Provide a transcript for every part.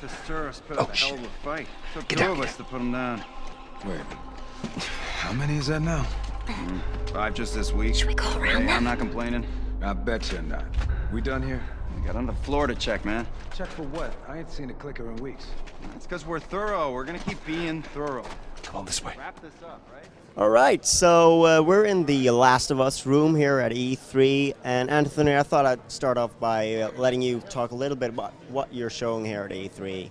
This tourist put up a hell of a fight. Took two of us to put him down. Wait. How many is that now? 5 just this week. Should we go around Hey, them? I'm not complaining. I bet you're not. We done here? We got on the floor to check, man. Check for what? I ain't seen a clicker in weeks. It's because we're thorough. We're gonna keep being thorough. Come on this way. Wrap this up, right? All right, so we're in the Last of Us room here at E3, and Anthony, I thought I'd start off by letting you talk a little bit about what you're showing here at E3.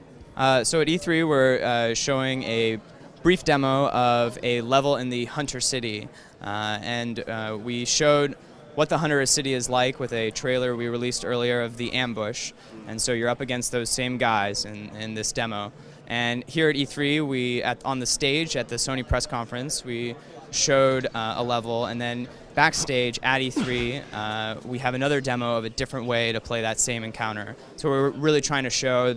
So at E3, we're showing a brief demo of a level in the Hunter City, and we showed what the Hunter City is like with a trailer we released earlier of the ambush, and so you're up against those same guys in this demo. And here at E3, on the stage at the Sony press conference, we showed a level, and then backstage at E3, we have another demo of a different way to play that same encounter. So we're really trying to show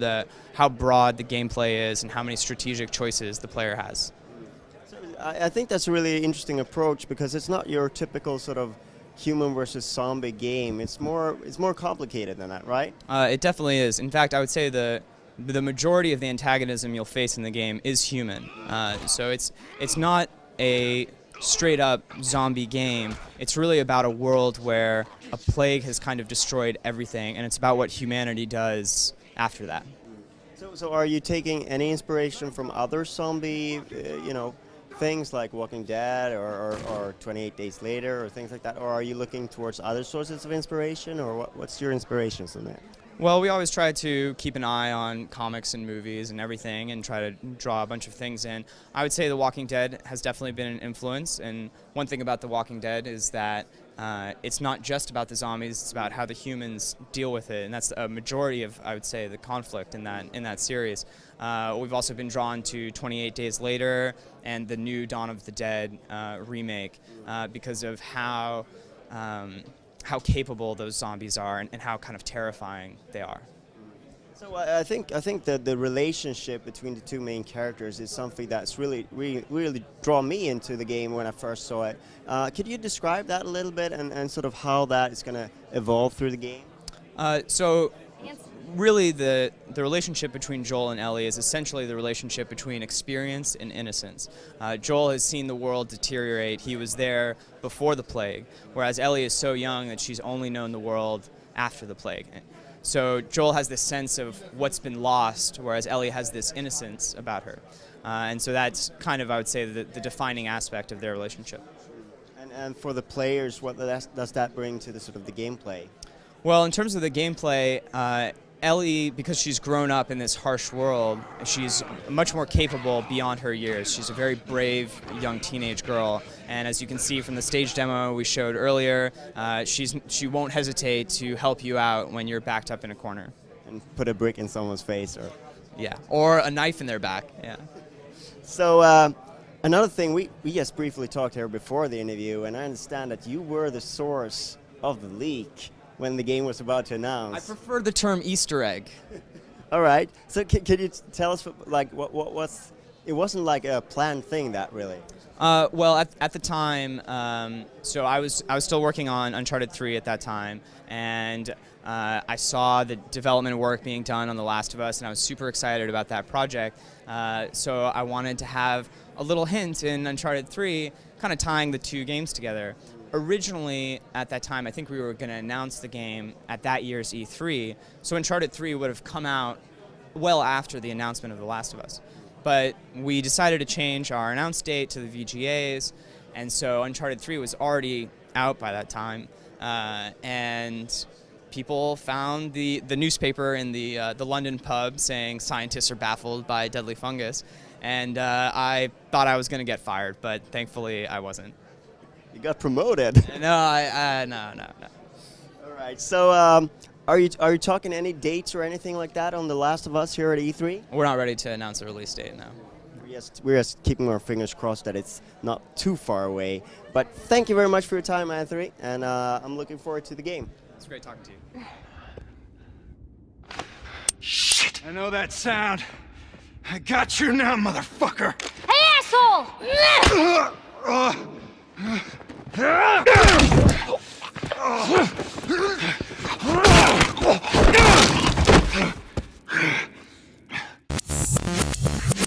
how broad the gameplay is and how many strategic choices the player has. So I think that's a really interesting approach because it's not your typical sort of human versus zombie game. It's more complicated than that, right? It definitely is. In fact, I would say the majority of the antagonism you'll face in the game is human. So it's not a straight up zombie game. It's really about a world where a plague has kind of destroyed everything, and it's about what humanity does after that. So are you taking any inspiration from other zombie, things like Walking Dead or 28 Days Later or things like that, or are you looking towards other sources of inspiration, or what's your inspirations in that? Well, we always try to keep an eye on comics and movies and everything and try to draw a bunch of things in. I would say The Walking Dead has definitely been an influence, and one thing about The Walking Dead is that it's not just about the zombies, it's about how the humans deal with it, and that's a majority of, I would say, the conflict in that series. We've also been drawn to 28 Days Later and the new Dawn of the Dead remake because of how capable those zombies are and how kind of terrifying they are. So I think that the relationship between the two main characters is something that's really drawn me into the game when I first saw it. Could you describe that a little bit and sort of how that is going to evolve through the game? So really the relationship between Joel and Ellie is essentially the relationship between experience and innocence. Joel has seen the world deteriorate. He was there before the plague, whereas Ellie is so young that she's only known the world after the plague. So Joel has this sense of what's been lost, whereas Ellie has this innocence about her. And so that's kind of, I would say, the defining aspect of their relationship. And for the players, what does that bring to the sort of the gameplay? Well, in terms of the gameplay, Ellie, because she's grown up in this harsh world, she's much more capable beyond her years. She's a very brave young teenage girl, and as you can see from the stage demo we showed earlier, she won't hesitate to help you out when you're backed up in a corner. And put a brick in someone's face, or or a knife in their back. Yeah. So another thing, we just briefly talked here before the interview, and I understand that you were the source of the leak when the game was about to announce. I prefer the term Easter egg. All right. So can you tell us, like, what was? It wasn't like a planned thing, that really. Well, at the time, so I was still working on Uncharted 3 at that time, and I saw the development work being done on The Last of Us, and I was super excited about that project. So I wanted to have a little hint in Uncharted 3, kind of tying the two games together. Originally, at that time, I think we were going to announce the game at that year's E3, so Uncharted 3 would have come out well after the announcement of The Last of Us. But we decided to change our announce date to the VGAs, and so Uncharted 3 was already out by that time, and people found the newspaper in the London pub saying scientists are baffled by deadly fungus, and I thought I was going to get fired, but thankfully I wasn't. You got promoted. No, no. All right. So, are you talking any dates or anything like that on The Last of Us here at E3? We're not ready to announce a release date now. We're just keeping our fingers crossed that it's not too far away. But thank you very much for your time, Anthony, and I'm looking forward to the game. It's great talking to you. Shit! I know that sound. I got you now, motherfucker! Hey, asshole!